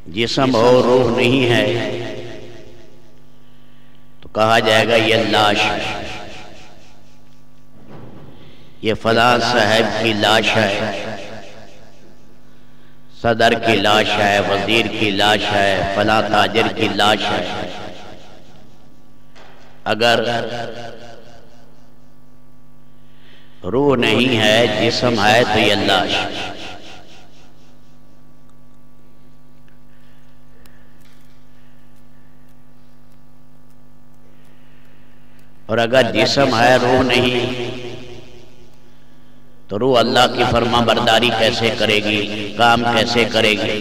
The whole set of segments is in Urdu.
جسم ہو روح نہیں ہے تو کہا جائے گا یہ لاش ہے، یہ فلاں صاحب کی لاش ہے، صدر کی لاش ہے، وزیر کی لاش ہے، فلاں تاجر کی لاش ہے۔ اگر روح نہیں ہے جسم ہے تو یہ لاش ہے۔ اور اگر جسم ہے روح نہیں تو روح اللہ کی فرما برداری کیسے کرے گی، کام کیسے کرے گی؟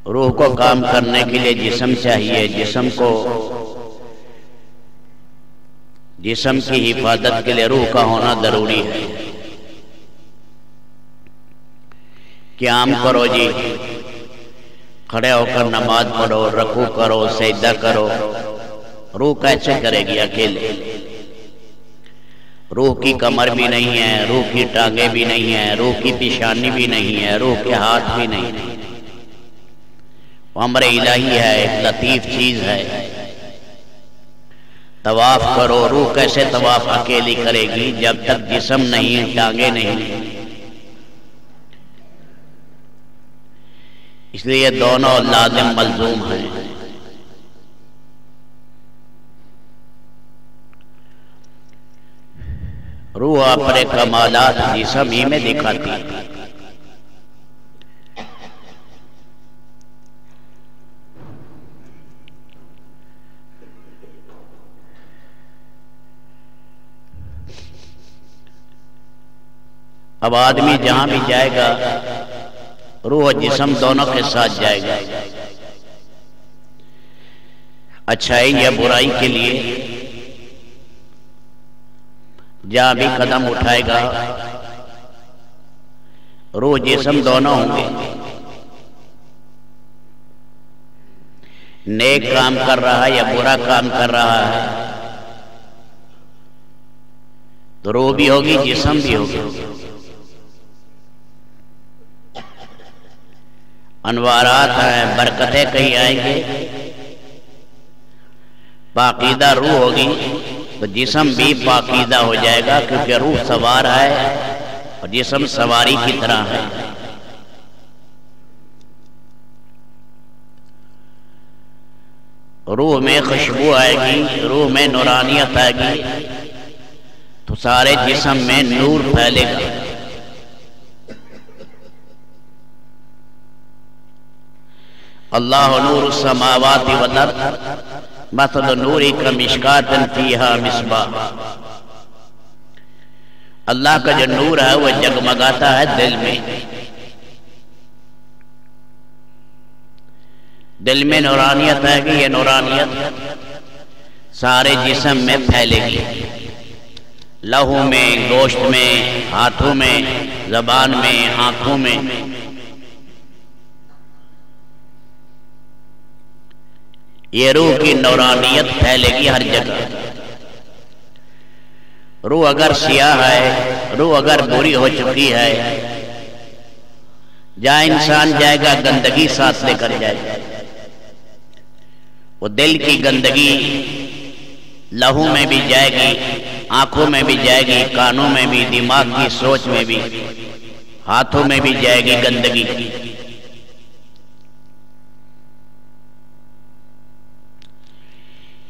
روح کو کام کرنے کے لیے جسم چاہیے، جسم کی حفاظت کے لیے روح کا ہونا ضروری ہے۔ قیام کرو جی، کھڑے ہو کر نماز پڑھو، رکوع کرو، سجدہ کرو، روح کیسے کرے گی اکیلے؟ روح کی کمر بھی نہیں ہے، روح کی ٹانگیں بھی نہیں ہیں، روح کی پیشانی بھی نہیں ہے، روح کے ہاتھ بھی نہیں ہے۔ وہ امر الہی ہے، ایک لطیف چیز ہے۔ طواف کرو، روح کیسے طواف اکیلی کرے گی جب تک جسم نہیں، ٹانگیں نہیں؟ اس لیے دونوں لازم ملزوم ہیں۔ روح اپنے کمالات جسم ہی میں دکھاتی ہے۔ اب آدمی جہاں بھی جائے گا روح و جسم دونوں کے ساتھ جائے گا، اچھائی یا برائی کے لیے جہاں بھی قدم اٹھائے گا روح جسم دونوں ہوں گے۔ نیک کام کر رہا ہے یا برا کام کر رہا ہے تو روح بھی ہوگی، جسم بھی ہوگی۔ انوارات ہیں، برکتیں کہیں آئیں گے، پاکیزہ روح ہوگی تو جسم بھی پاکیزہ ہو جائے گا، کیونکہ روح سوار ہے اور جسم سواری کی طرح ہے۔ روح میں خوشبو آئے گی، روح میں نورانیت آئے گی تو سارے جسم میں نور پھیلے گا۔ اللہ نور السماوات والارض مثل نوری کمشکات فیہا مصباح۔ اللہ کا جو نور ہے وہ جگمگاتا ہے دل میں، دل میں نورانیت آئے گی، یہ نورانیت سارے جسم میں پھیلے گی، لہو میں، گوشت میں، ہاتھوں میں، زبان میں، آنکھوں میں۔ یہ روح کی نورانیت پھیلے گی ہر جگہ۔ روح اگر سیاہ ہے، روح اگر بری ہو چکی ہے، جہاں انسان جائے گا گندگی ساتھ لے کر جائے گا۔ وہ دل کی گندگی لہو میں بھی جائے گی، آنکھوں میں بھی جائے گی، کانوں میں بھی، دماغ کی سوچ میں بھی، ہاتھوں میں بھی جائے گی گندگی۔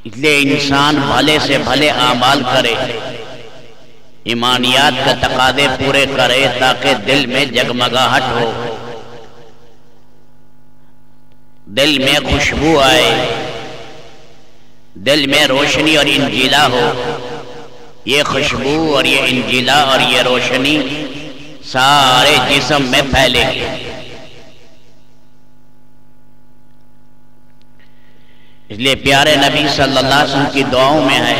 اس لیے انسان بھلے سے بھلے اعمال کرے، ایمانیات کا تقاضے پورے کرے تاکہ دل میں جگمگاہٹ ہو، دل میں خوشبو آئے، دل میں روشنی اور انجیلا ہو۔ یہ خوشبو اور یہ انجیلا اور یہ روشنی سارے جسم میں پھیلے گی۔ اس لیے پیارے نبی صلی اللہ علیہ وسلم کی دعاؤں میں ہے،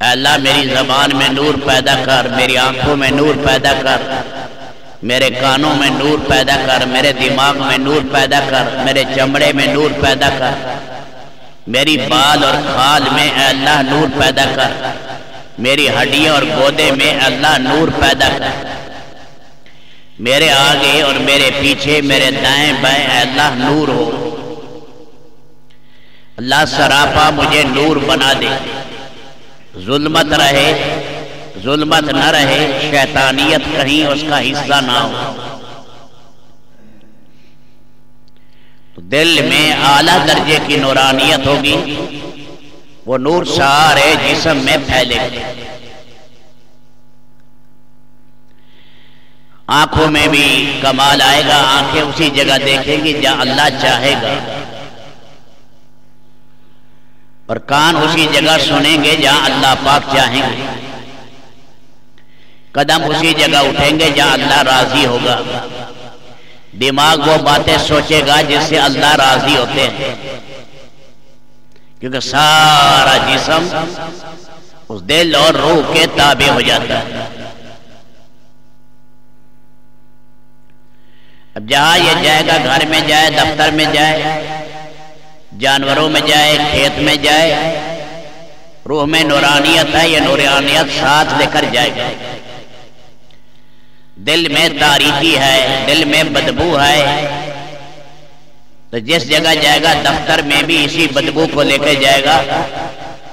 اے اللہ میری زبان میں نور پیدا کر، میری آنکھوں میں نور پیدا کر، میرے کانوں میں نور پیدا کر، میرے دماغ میں نور پیدا کر، میرے چمڑے میں نور پیدا کر۔ میری بال اور کھال میں اے اللہ نور پیدا کر، میری ہڈیاں اور گودے میں اے اللہ نور پیدا کر، میرے آگے اور میرے پیچھے، میرے دائیں بائیں اے اللہ نور ہو۔ اللہ سراپا مجھے نور بنا دے، ظلمت رہے، ظلمت نہ رہے، شیطانیت کہیں اس کا حصہ نہ ہو۔ تو دل میں اعلیٰ درجے کی نورانیت ہوگی، وہ نور سارے جسم میں پھیلے گا۔ آنکھوں میں بھی کمال آئے گا، آنکھیں اسی جگہ دیکھیں گی جہاں اللہ چاہے گا، اور کان اسی جگہ سنیں گے جہاں اللہ پاک چاہیں گے، قدم اسی جگہ اٹھیں گے جہاں اللہ راضی ہوگا، دماغ وہ باتیں سوچے گا جس سے اللہ راضی ہوتے ہیں، کیونکہ سارا جسم اس دل اور روح کے تابع ہو جاتا ہے۔ اب جہاں یہ جائے گا، گھر میں جائے، دفتر میں جائے، جانوروں میں جائے، کھیت میں جائے، روح میں نورانیت ہے، یہ نورانیت ساتھ لے کر جائے گا۔ دل میں تاریکی ہے، دل میں بدبو ہے، تو جس جگہ جائے گا دفتر میں بھی اسی بدبو کو لے کے جائے گا،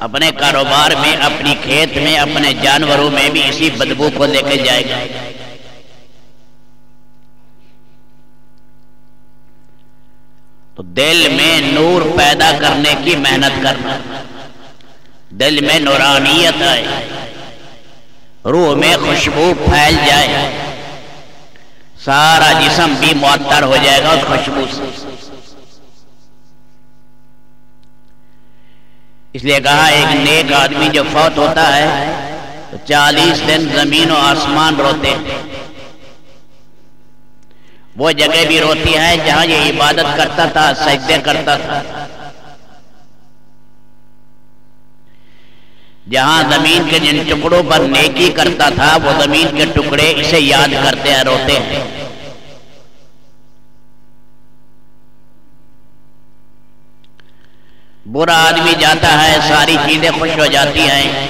اپنے کاروبار میں، اپنی کھیت میں، اپنے جانوروں میں بھی اسی بدبو کو لے کے جائے گا۔ تو دل میں نور پیدا کرنے کی محنت کرنا، دل میں نورانیت آئے، روح میں خوشبو پھیل جائے، سارا جسم بھی معطر ہو جائے گا اس خوشبو سے۔ اس لیے کہا ایک نیک آدمی جو فوت ہوتا ہے تو 40 دن زمین و آسمان روتے ہیں، وہ جگہ بھی روتی ہے جہاں یہ عبادت کرتا تھا، سجدے کرتا تھا، جہاں زمین کے جن ٹکڑوں پر نیکی کرتا تھا وہ زمین کے ٹکڑے اسے یاد کرتے ہیں، روتے ہیں۔ برا آدمی جاتا ہے، ساری چیزیں خوش ہو جاتی ہیں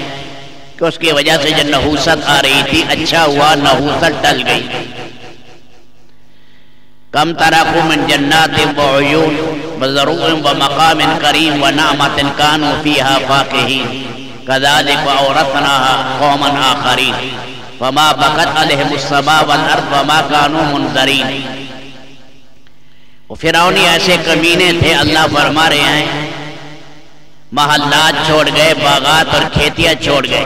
کہ اس کی وجہ سے جو نحوست آ رہی تھی، اچھا ہوا نحوست ٹل گئی۔ کم ترکوا من جنات وعیون وزروع ومقام کریم ونعمت کانوا فیہا فاکہین کذالک وأورثناها قوما آخرین فما بقت علیہم السماء والارض وما کانوا منظرین۔ وہ فرعونی ایسے کمینے تھے، اللہ فرما رہے ہیں محلات چھوڑ گئے، باغات اور کھیتیاں چھوڑ گئے۔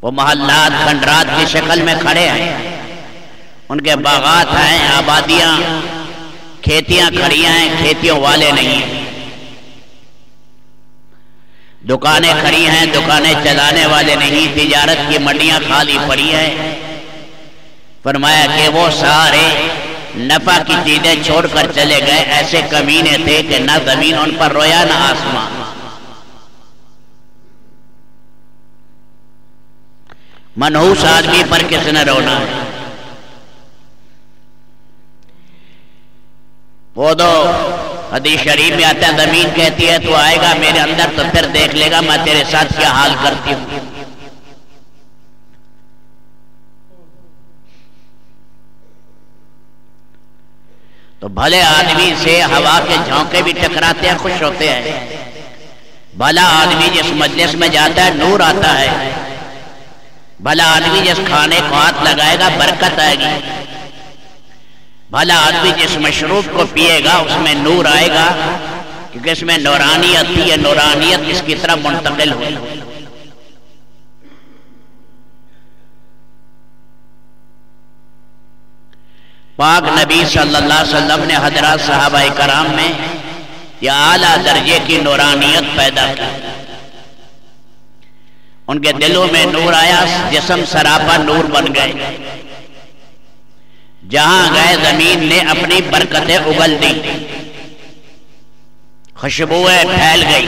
وہ محلات کھنڈرات کی شکل میں کھڑے ہیں، ان کے باغات ہیں، آبادیاں، کھیتیاں کھڑیاں ہیں، کھیتیوں والے نہیں ہیں، دکانیں کھڑی ہیں، دکانیں چلانے والے نہیں، تجارت کی منڈیاں خالی پڑی ہیں۔ فرمایا کہ وہ سارے نفع کی چیزیں چھوڑ کر چلے گئے، ایسے کمینے تھے کہ نہ زمین ان پر رویا نہ آسمان۔ منحوس آدمی پر کس نے رونا ہے؟ وہ دو حدیث شریف میں آتا ہے، زمین کہتی ہے تو آئے گا میرے اندر تو پھر دیکھ لے گا میں تیرے ساتھ کیا حال کرتی ہوں۔ تو بھلے آدمی سے ہوا کے جھونکے بھی ٹکراتے ہیں، خوش ہوتے ہیں۔ بھلا آدمی جس مجلس میں جاتا ہے نور آتا ہے، بھلا آدمی جس کھانے کو ہاتھ لگائے گا برکت آئے گی، بھلا آدمی جس مشروب کو پیے گا اس میں نور آئے گا، کیونکہ اس میں نورانیت تھی، یہ نورانیت اس کی طرف منتقل ہوئی۔ پاک نبی صلی اللہ علیہ وسلم نے حضرات صحابہ کرام میں یہ اعلیٰ درجے کی نورانیت پیدا کی، ان کے دلوں میں نور آیا، جسم سراپا نور بن گئے، جہاں گئے زمین نے اپنی برکتیں اگل دی، خوشبوئیں پھیل گئی،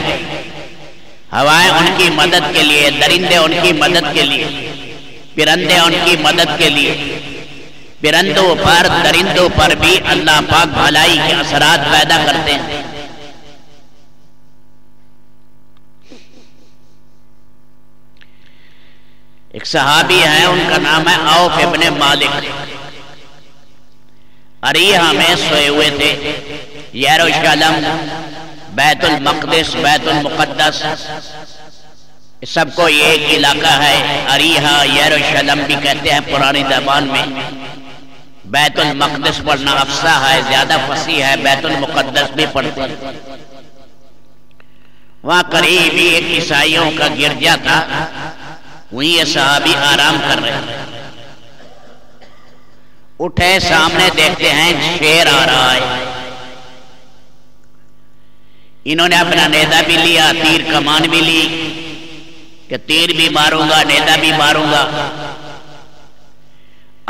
ہوائیں ان کی مدد کے لیے، درندے ان کی مدد کے لیے، پرندے ان کی مدد کے لیے، پرندوں پر درندوں پر بھی اللہ پاک بھلائی کے اثرات پیدا کرتے ہیں۔ ایک صحابی ہیں، ان کا نام ہے عوف ابن مالک، اریحہ میں سوئے ہوئے تھے۔ یروشلم، بیت المقدس، بیت المقدس، سب کو یہ ایک علاقہ ہے۔ اریحہ، یروشلم بھی کہتے ہیں پرانی زبان میں۔ بیت المقدس پڑھنا افصح ہے، زیادہ فصیح ہے، بیت المقدس بھی پڑھتے ہیں۔ وہاں قریب ہی ایک عیسائیوں کا گرجا تھا، وہیں یہ صحابی آرام کر رہے ہیں۔ اٹھے، سامنے دیکھتے ہیں شیر آ رہا ہے۔ انہوں نے اپنا نیزہ بھی لیا، تیر کمان بھی لی کہ تیر بھی ماروں گا، نیزہ بھی ماروں گا۔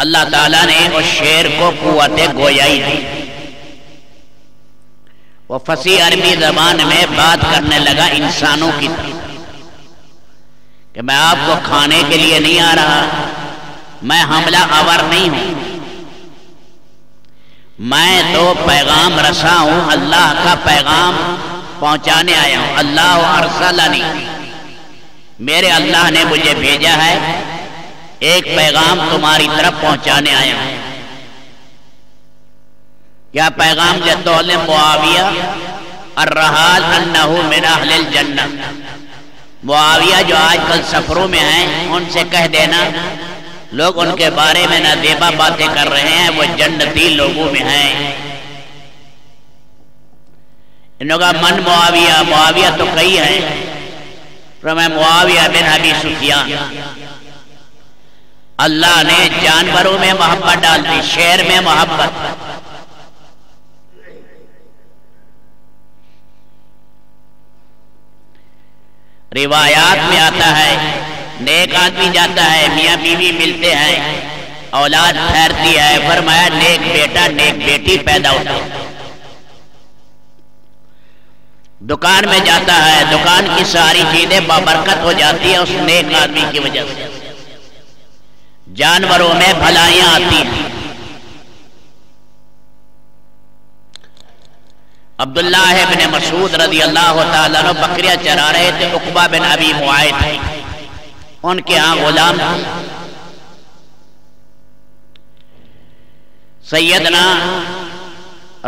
اللہ تعالیٰ نے اس شیر کو قوت گویائی دی۔ وہ فصیح عربی زبان میں بات کرنے لگا انسانوں کی طرح کہ میں آپ کو کھانے کے لیے نہیں آ رہا، میں حملہ آور نہیں ہوں، میں تو پیغام رساں ہوں، اللہ کا پیغام پہنچانے آیا ہوں۔ اللہ ارسلنی، میرے اللہ نے مجھے بھیجا ہے، ایک پیغام تمہاری طرف پہنچانے آیا ہوں۔ کیا پیغام جدول معاویہ الرحال انہ من اہل الجنہ، معاویہ جو آج کل سفروں میں ہیں ان سے کہہ دینا لوگ ان کے بارے میں نادیبہ باتیں کر رہے ہیں، وہ جنتی لوگوں میں ہیں۔ انہوں نے کہا من معاویہ، معاویہ تو کئی ہیں، فرمایا معاویہ بن ابی سفیان۔ اللہ نے جانوروں میں محبت ڈال دی، شیر میں محبت۔ روایات میں آتا ہے نیک آدمی جاتا ہے، میاں بیوی ملتے ہیں، اولاد ٹھہرتی ہے، فرمایا نیک بیٹا نیک بیٹی پیدا ہوتا ہے۔ دکان میں جاتا ہے، دکان کی ساری چیزیں بابرکت ہو جاتی ہیں اس نیک آدمی کی وجہ سے۔ جانوروں میں بھلائیاں آتی ہیں۔ عبداللہ ابن مسعود رضی اللہ تعالیٰ عنہ بکریاں چرا رہے تھے، عقبہ بن ابی معیط تھے، ان کے ہاں غلام تھے۔ سیدنا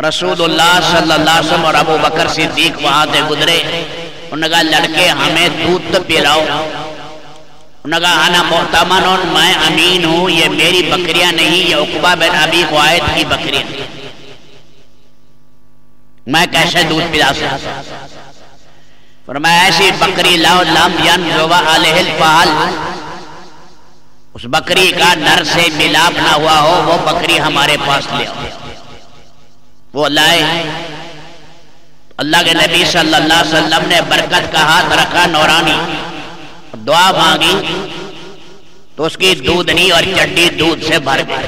رسول اللہ صلی اللہ علیہ وسلم اور ابو بکر صدیق وہاں سے گزرے، انہوں نے کہا لڑکے ہمیں دودھ تو پلاؤ۔ انہوں نے کہا انا مؤتمن، میں امین ہوں، یہ میری بکریاں نہیں، یہ عقبہ بن ابی معیط کی بکریاں، میں کیسے دودھ پلا سکتا؟ فرمایا ایسی بکری لاؤ لم ينزو علیہ الفحل، اس بکری کا نر سے ملاپ نہ ہوا ہو، وہ بکری ہمارے پاس لے آؤ۔ وہ لائے، اللہ کے نبی صلی اللہ علیہ وسلم نے برکت کا ہاتھ رکھا نورانی، دعا مانگی تو اس کی دودھنی اور چڈی دودھ سے بھر گئی۔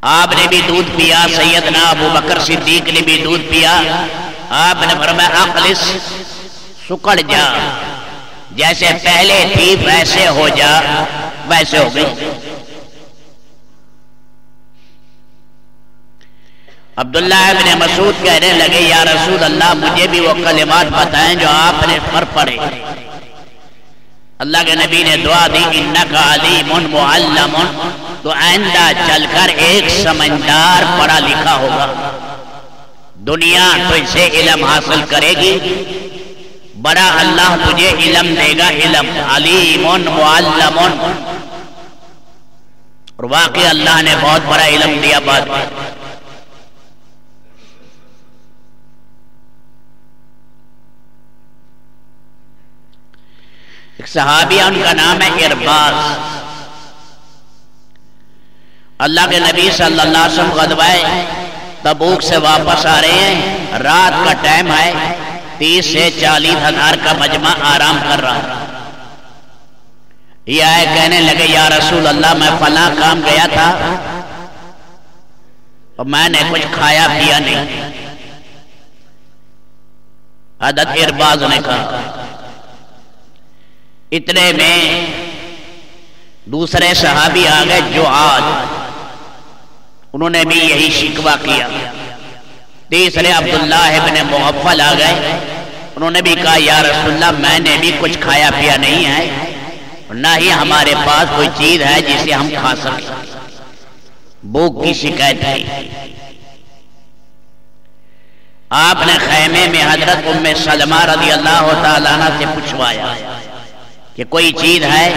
آپ نے بھی دودھ پیا، سیدنا ابو بکر صدیق نے بھی دودھ پیا۔ آپ نے فرمایا اقلس، سکڑ جا، جیسے پہلے تھی ویسے ہو جا، ویسے ہو گئی۔ عبداللہ ابن مسعود کہنے لگے یا رسول اللہ مجھے بھی وہ کلمات بتائیں جو آپ نے پر پڑھے۔ اللہ کے نبی نے دعا دی انکا علیم معلم، تو آئندہ چل کر ایک سمجھدار پڑھا لکھا ہوگا، دنیا تجھ سے علم حاصل کرے گی، بڑا اللہ تجھے علم دے گا، علم علیم معلم، اور واقعی اللہ نے بہت بڑا علم دیا بعد میں۔ ایک صحابی ان کا نام ہے ارباز، اللہ کے نبی صلی اللہ علیہ وسلم غزوہ تبوک سے واپس آ رہے ہیں، رات کا ٹائم ہے، 30 سے 40 ہزار کا مجمع آرام کر رہا ہے۔ یہ آئے کہنے لگے یا رسول اللہ میں فلاں کام گیا تھا اور میں نے کچھ کھایا پیا نہیں۔ حضرت ارباز نے کہا اتنے میں دوسرے صحابی آ گئے جعاد، انہوں نے بھی یہی شکوہ کیا۔ تیسرے عبداللہ ابن مغفل آ گئے، انہوں نے بھی کہا یا رسول اللہ میں نے بھی کچھ کھایا پیا نہیں ہے، نہ ہی ہمارے پاس کوئی چیز ہے جسے ہم کھا سکیں، بھوک کی شکایت تھی۔ آپ نے خیمے میں حضرت ام سلمہ رضی اللہ تعالیٰ عنہ سے پوچھوایا کہ کوئی چیز ہے؟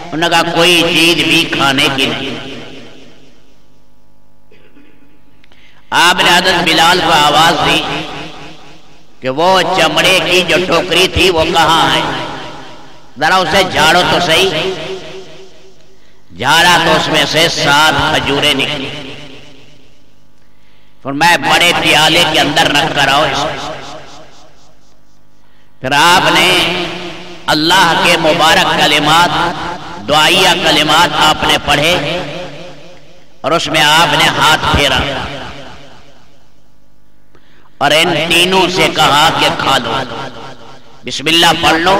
انہوں نے کہا کوئی چیز بھی کھانے کی نہیں۔ آپ نے حضرت بلال کو آواز دی کہ وہ چمڑے کی جو ٹوکری تھی وہ کہاں ہے، ذرا اسے جھاڑو تو صحیح۔ جھاڑا تو اس میں سے 7 کھجوریں نکلی، فرمایا بڑے پیالے کے اندر رکھ کر آؤ اس کو۔ پھر آپ نے اللہ کے مبارک کلمات، دعائیہ کلمات آپ نے پڑھے اور اس میں آپ نے ہاتھ پھیرا اور ان تینوں سے کہا کہ کھا لو، بسم اللہ پڑھ لو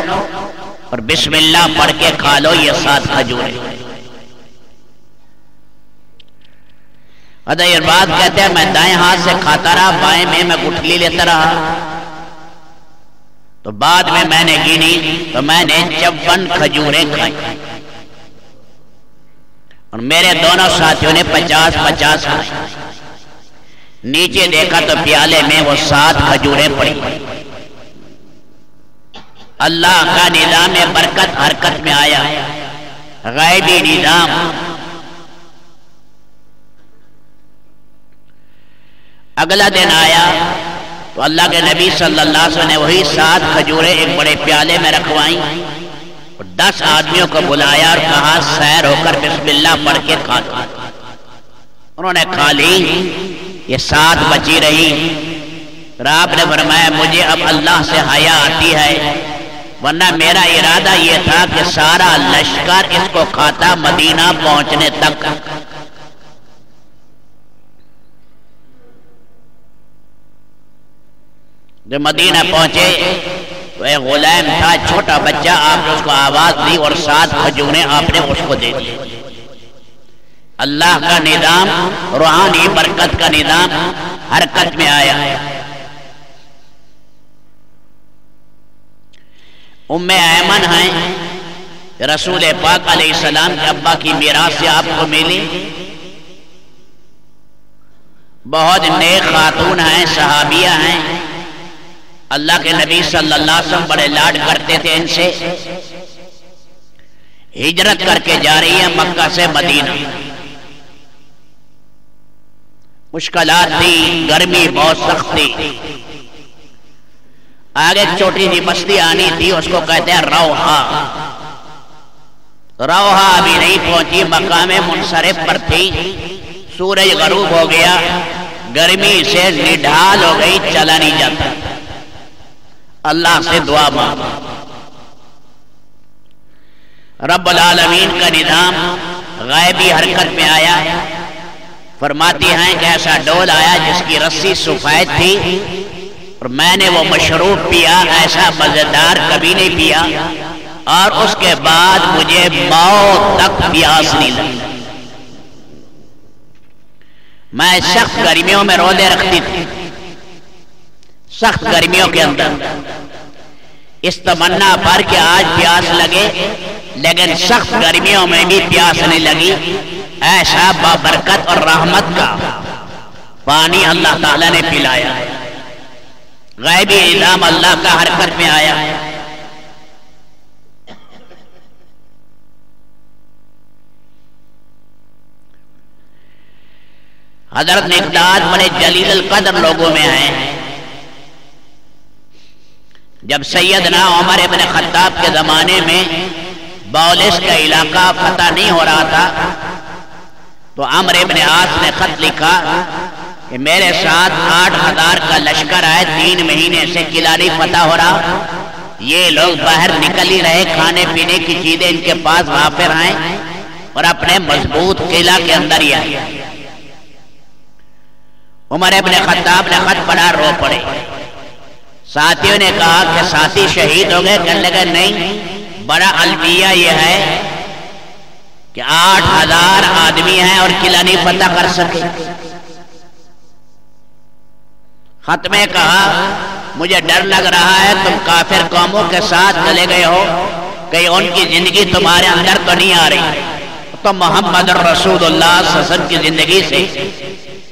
اور بسم اللہ پڑھ کے کھا لو یہ 7 کھجوریں۔ حضرت ارباد کہتے ہیں میں دائیں ہاتھ سے کھاتا رہا، بائیں میں گٹھلی لیتا رہا، تو بعد میں نے گنی تو میں نے 54 کھجوریں کھائی اور میرے دونوں ساتھیوں نے 50-50 کھائی۔ نیچے دیکھا تو پیالے میں وہ 7 کھجوریں پڑی۔ اللہ کا نظام برکت حرکت میں آیا، غیبی نظام۔ اگلا دن آیا تو اللہ کے نبی صلی اللہ علیہ وسلم نے وہی 7 کھجوریں ایک بڑے پیالے میں رکھوائیں اور 10 آدمیوں کو بلایا اور کہا سیر ہو کر بسم اللہ پڑھ کے کھا لو۔ انہوں نے کھا لی، یہ 7 بچی رہی۔ پھر آپ نے فرمایا مجھے اب اللہ سے حیا آتی ہے، ورنہ میرا ارادہ یہ تھا کہ سارا لشکر اس کو کھاتا مدینہ پہنچنے تک۔ جب مدینہ پہنچے تو ایک غلام تھا، چھوٹا بچہ، آپ نے اس کو آواز دی اور 7 کھجوریں آپ نے اس کو دے دی۔ اللہ کا نظام، روحانی برکت کا نظام حرکت میں آیا۔ ام ایمن ہیں، رسول پاک علیہ السلام کے ابا کی میراث سے آپ کو ملی، بہت نیک خاتون ہیں، صحابیہ ہیں، اللہ کے نبی صلی اللہ علیہ وسلم بڑے لاڈ کرتے تھے ان سے۔ ہجرت کر کے جا رہی ہے مکہ سے مدینہ، مشکلات تھی، گرمی بہت سخت تھی، آگے چھوٹی سی بستی آنی تھی، اس کو کہتے ہیں روحا۔ روحا ابھی نہیں پہنچی، مقام منصرف پر تھی، سورج غروب ہو گیا، گرمی سے نڈھال ہو گئی، چلا نہیں جاتا۔ اللہ سے دعا مانگ، رب العالمین کا نظام غیبی حرکت میں آیا۔ فرماتی ہیں کہ ایسا ڈول آیا جس کی رسی سفید تھی اور میں نے وہ مشروب پیا، ایسا مزیدار کبھی نہیں پیا، اور اس کے بعد مجھے موت تک پیاس نہیں لگی۔ میں سخت گرمیوں میں روزے رکھتی تھی، سخت گرمیوں کے اندر، اس تمنا پر کہ آج پیاس لگے، لیکن سخت گرمیوں میں بھی پیاس نہیں لگی۔ ایسا بابرکت اور رحمت کا پانی اللہ تعالیٰ نے پلایا، غیبی نظام اللہ کا حرکت میں آیا۔ حضرت مقداد بڑے جلیل القدر لوگوں میں ہیں۔ جب سیدنا عمر ابن خطاب کے زمانے میں بولس کا علاقہ فتح نہیں ہو رہا تھا تو عمرو ابن عاص نے خط لکھا کہ میرے ساتھ 8000 کا لشکر ہے، 3 مہینے سے قلعہ نہیں فتح ہو رہا، یہ لوگ باہر نکل ہی رہے، کھانے پینے کی چیزیں ان کے پاس وافر ہیں اور اپنے مضبوط قلعہ کے اندر ہی آئے۔ عمر ابن خطاب نے خط پڑھا، رو پڑے۔ ساتھیوں نے کہا کہ ساتھی شہید ہو گئے، کہنے لگے نہیں، بڑا المیہ یہ ہے کہ 8000 آدمی ہیں اور قلعہ نہیں فتح کر سکے. خط میں کہا مجھے ڈر لگ رہا ہے تم کافر قوموں کے ساتھ چلے گئے ہو، کہیں ان کی زندگی تمہارے اندر تو نہیں آ رہی، تو محمد رسول اللہ صلی اللہ علیہ وسلم کی زندگی سے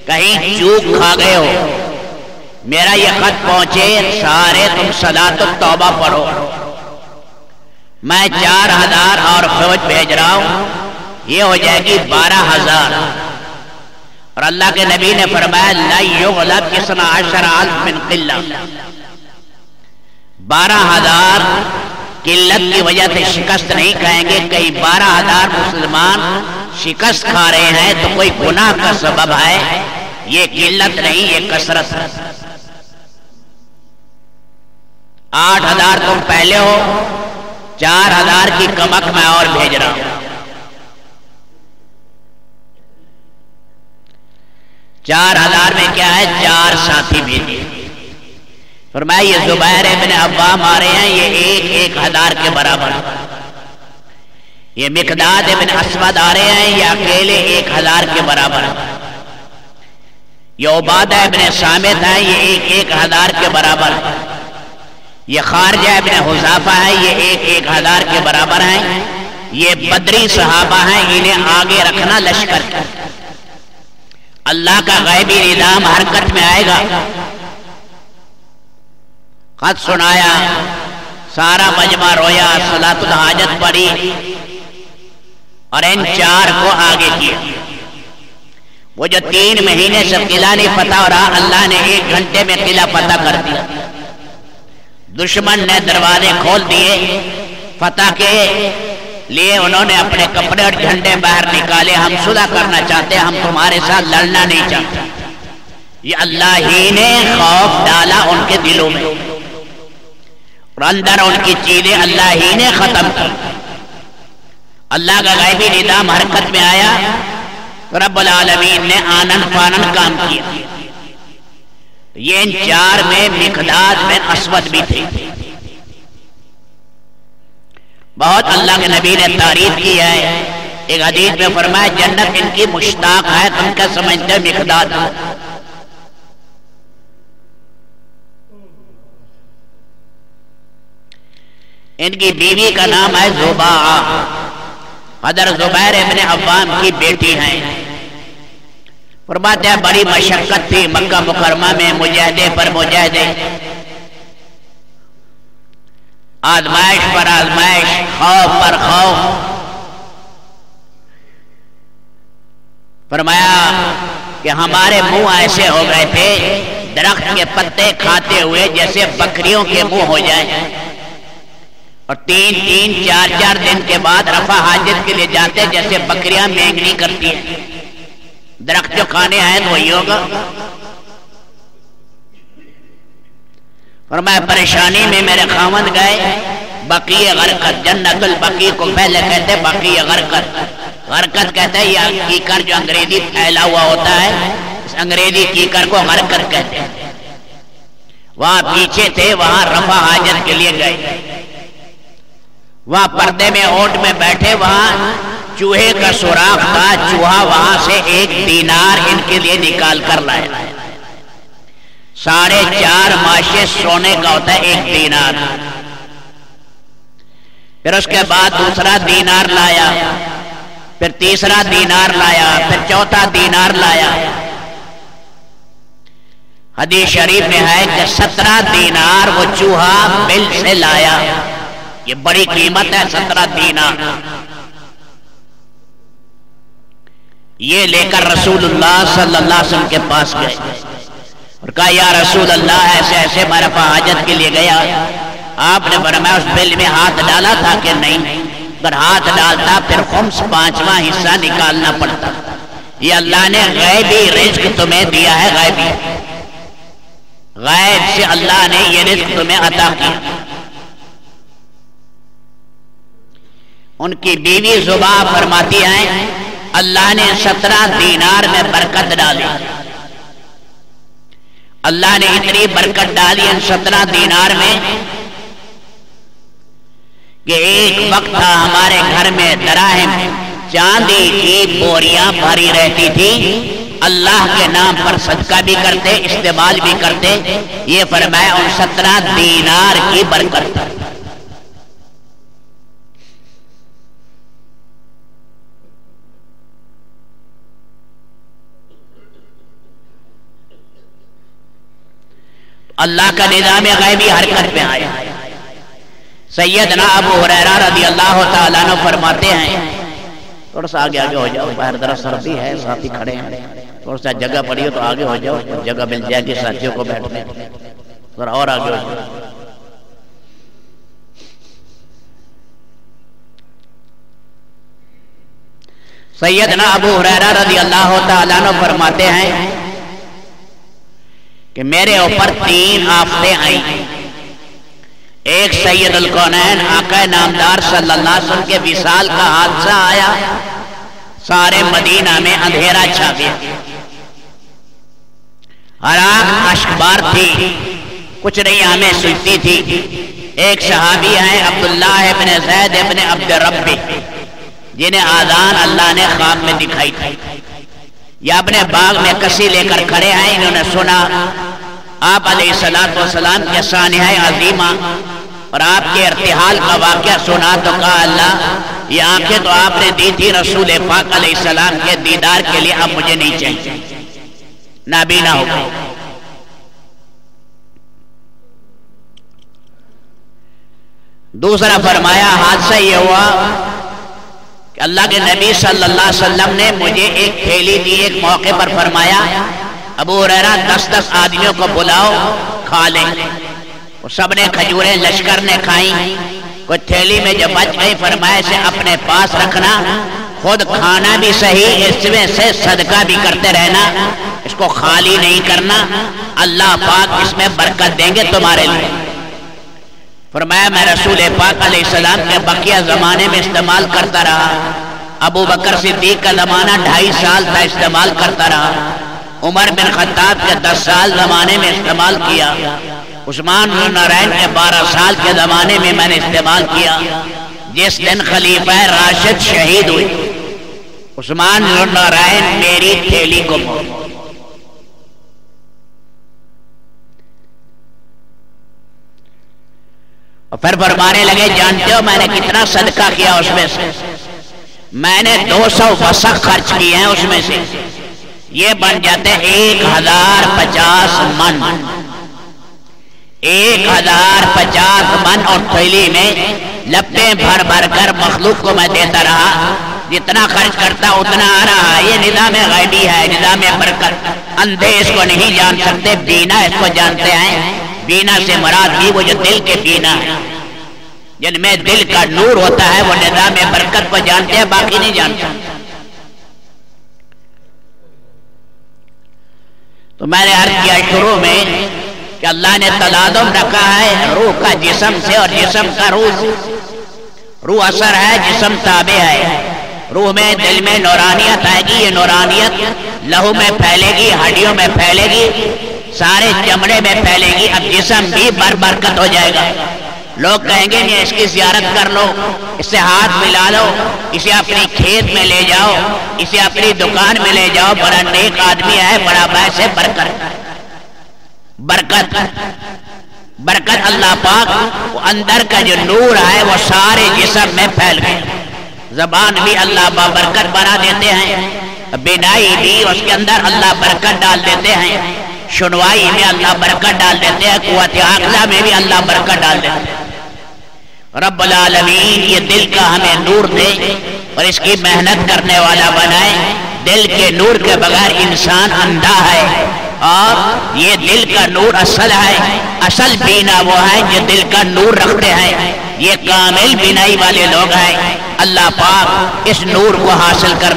کہیں چوک کھا گئے ہو. میرا یہ خط پہنچے سارے تم صلاۃ التوبہ پڑھو. میں 4000 اور فوج بھیج رہا ہوں، یہ ہو جائے گی 12000. اور اللہ کے نبی نے فرمایا لا یغلب 12000 من قلہ. 12000 قلت کی وجہ سے شکست نہیں کھائیں گے. کئی 12000 مسلمان شکست کھا رہے ہیں تو کوئی گناہ کا سبب ہے، یہ قلت نہیں، یہ کثرت ہے. 8000 تم پہلے ہو، 4000 کی کمک میں اور بھیج رہا ہوں. 4000 میں کیا ہے؟ 4 ساتھی بھیجے. فرمایا یہ زبیر ابن عوام آ رہے ہیں، یہ 1000 کے برابر. یہ مقداد ابن اسود آ رہے ہیں، یہ اکیلے 1000 کے برابر. یہ عبادہ ابن صامت ہے، یہ 1000 کے برابر. یہ خارجہ ابن حذافہ ہے، یہ 1000 کے برابر ہیں. یہ بدری صحابہ ہیں، انہیں آگے رکھنا لشکر کا. اللہ کا غیبی نظام حرکت میں آئے گا. خط سنایا، سارا مجمع رویا، صلاۃ الحاجت پڑھی اور ان 4 کو آگے کیا. وہ جو 3 مہینے سے قلعہ نہیں فتح ہو رہا، اللہ نے 1 گھنٹے میں قلعہ فتح کر دیا. دشمن نے دروازے کھول دیے. فتح کے لیے انہوں نے اپنے کپڑے اور جھنڈے باہر نکالے. ہم صلح کرنا چاہتے، ہم تمہارے ساتھ لڑنا نہیں چاہتے. یہ اللہ ہی نے خوف ڈالا ان کے دلوں میں اور اندر ان کی چیزیں اللہ ہی نے ختم کی. اللہ کا غیبی نظام حرکت میں آیا تو رب العالمین نے آنن فانن کام کیا. یہ ان 4 میں مقداد میں اسود بھی تھے. بہت اللہ کے نبی نے تعریف کی ہے. ایک حدیث میں فرمایا جنت ان کی مشتاق ہے. تم کیا سمجھتے مقداد؟ ان کی بیوی کا نام ہے زباعہ، حضرت زبیر ابن عوام کی بیٹی ہیں. فرماتے ہیں بڑی مشقت تھی مکہ مکرمہ میں، مجاہدے پر مجاہدے، آزمائش پر آزمائش، خوف پر خوف. فرمایا کہ ہمارے منہ ایسے ہو گئے تھے درخت کے پتے کھاتے ہوئے جیسے بکریوں کے منہ ہو جائیں. اور 3-3 4-4 دن کے بعد رفع حاجت کے لیے جاتے جیسے بکریاں مینگنی کرتی ہیں. درخت جو کھانے آئے تو وہی ہوگا. اور میں پریشانی میں میرے خاوند گئے بقیع غرقت. جنت البقیع کو پہلے کہتے بقیع غرقت. غرقت کہتے ہیں یہ کیکر جو انگریزی پھیلا ہوا ہوتا ہے، اس انگریزی کیکر کو غرقت کہتے ہیں. وہاں پیچھے تھے، وہاں رفع حاجت کے لیے گئے. وہاں پردے میں اونٹ میں بیٹھے، وہاں چوہے کا سوراخ تھا. چوہا وہاں سے 1 دینار ان کے لیے نکال کر لائے. 4.5 ماشے سونے کا ہوتا ہے 1 دینار. پھر اس کے بعد دوسرا دینار لایا، پھر تیسرا دینار لایا، پھر چوتھا دینار لایا. حدیث شریف میں ہے کہ 17 دینار وہ چوہا مل سے لایا. یہ بڑی قیمت ہے 17 دینار. یہ لے کر رسول اللہ صلی اللہ علیہ وسلم کے پاس گئے اور کہا یا رسول اللہ ایسے ایسے میں رفع حاجت کے لیے گیا. آپ نے فرمایا اس بل میں ہاتھ ڈالا تھا کہ نہیں؟ اگر ہاتھ ڈالتا پھر خمس 5واں حصہ نکالنا پڑتا. یہ اللہ نے غیبی رزق تمہیں دیا ہے. غیبی غیب سے اللہ نے یہ رزق تمہیں عطا کیا. ان کی بیوی زبا فرماتی ہیں اللہ نے 17 دینار میں برکت ڈالی. اللہ نے اتنی برکت ڈالی ان 17 دینار میں کہ ایک وقت تھا ہمارے گھر میں دراہم چاندی کی بوریاں بھری رہتی تھی، اللہ کے نام پر صدقہ بھی کرتے، استعمال بھی کرتے۔ یہ فرمایا ان 17 دینار کی برکت۔ اللہ کا نظام غیبی حرکت میں آیا۔ سیدنا ابو ہریرہ رضی اللہ تعالیٰ عنہ فرماتے ہیں، تھوڑا سا آگے ہو جاؤ، باہر ذرا سردی ہے، ساتھی کھڑے ہیں، تھوڑا سا جگہ پڑی ہو تو آگے ہو جاؤ، جگہ مل جائے گی ساتھیوں کو بیٹھنے، ذرا اور آگے ہو جاؤ۔ سیدنا ابو ہریرہ رضی اللہ تعالیٰ عنہ فرماتے ہیں کہ میرے اوپر 3 آفتیں آئیں۔ ایک سید الکونین آقا نامدار صلی اللہ علیہ وسلم کے وصال کا حادثہ آیا، سارے مدینہ میں اندھیرا چھا گیا، عراق اشکبار تھی، کچھ نہیں ہمیں سلتی تھی۔ ایک صحابی ہیں عبداللہ ابن زید ابن عبد ربی، جنہیں آذان اللہ نے خواب میں دکھائی تھی، یا اپنے باغ میں کسی لے کر کھڑے ہیں، انہوں نے سنا آپ علیہ السلام کے سانحہ عظیمہ اور آپ کے ارتحال کا واقعہ سنا تو کہا اللہ یہ آنکھیں تو آپ نے دی تھی رسول پاک علیہ السلام کے دیدار کے لیے، اب مجھے نہیں چاہیے، نابینا ہو گئے۔ دوسرا فرمایا حادثہ یہ ہوا کہ اللہ کے نبی صلی اللہ علیہ وسلم نے مجھے ایک تھیلی دی، ایک موقع پر فرمایا ابو ہریرہ 10 آدمیوں کو بلاؤ کھا لیں، وہ سب نے کھجوریں لشکر نے کھائیں، کوئی تھیلی میں جو بچ گئی فرمایا اسے اپنے پاس رکھنا، خود کھانا بھی صحیح، اس میں سے صدقہ بھی کرتے رہنا، اس کو خالی نہیں کرنا، اللہ پاک اس میں برکت دیں گے تمہارے لیے۔ فرمایا میں رسول پاک علیہ السلام کے بقیہ زمانے میں استعمال کرتا رہا، ابو بکر صدیق کا زمانہ 2.5 سال تھا، استعمال کرتا رہا، عمر بن خطاب کے 10 سال زمانے میں استعمال کیا، عثمان بن نورین کے 12 سال کے زمانے میں میں نے استعمال کیا۔ جس دن خلیفہ راشد شہید ہوئی، عثمان بن نورین میری تھیلی کو اور پھر فرمانے لگے جانتے ہو میں نے کتنا صدقہ کیا اس میں سے؟ میں نے 200 وسق خرچ کیے ہیں اس میں سے، یہ بن جاتے 1050 من، 1050 من، اور تھیلی میں لپیں بھر بھر کر مخلوق کو میں دیتا رہا، جتنا خرچ کرتا اتنا آ رہا۔ یہ نظام غیبی ہے، نظام برکت، اندھے اس کو نہیں جان سکتے، بینا اس کو جانتے ہیں۔ بینا سے مراد بھی وہ جو دل کے بینا ہے، جن میں دل کا نور ہوتا ہے، وہ نظام برکت کو جانتے ہیں، باقی نہیں جانتے۔ تو میں نے عرض کیا شروع میں کہ اللہ نے تلازم رکھا ہے روح کا جسم سے اور جسم کا روح سے۔ روح اثر ہے، جسم تابع ہے۔ روح میں دل میں نورانیت آئے گی، یہ نورانیت لہو میں پھیلے گی، ہڈیوں میں پھیلے گی، سارے چمڑے میں پھیلے گی، اب جسم بھی برکت ہو جائے گا۔ لوگ کہیں گے کہ اس کی زیارت کر لو، اس سے ہاتھ ملا لو، اسے اپنی کھیت میں لے جاؤ، اسے اپنی دکان میں لے جاؤ، بڑا نیک آدمی ہے، بڑا باعث برکت۔ برکت برکت اللہ پاک وہ اندر کا جو نور ہے وہ سارے جسم میں پھیل گئے۔ زبان بھی اللہ برکت بنا دیتے ہیں، بینائی بھی اس کے اندر اللہ برکت ڈال دیتے ہیں، سنوائی میں اللہ برکت ڈال دیتے ہیں، قوت عقلہ میں بھی اللہ برکت ڈال دیتے ہیں۔ رب العالمین یہ دل کا ہمیں نور دے اور اس کی محنت کرنے والا بنائے۔ دل کے نور کے بغیر انسان اندھا ہے، اور یہ دل کا نور اصل ہے۔ اصل بینا وہ ہے جو دل کا نور رکھتے ہیں، یہ کامل بینائی والے لوگ ہیں۔ اللہ پاک اس نور کو حاصل کر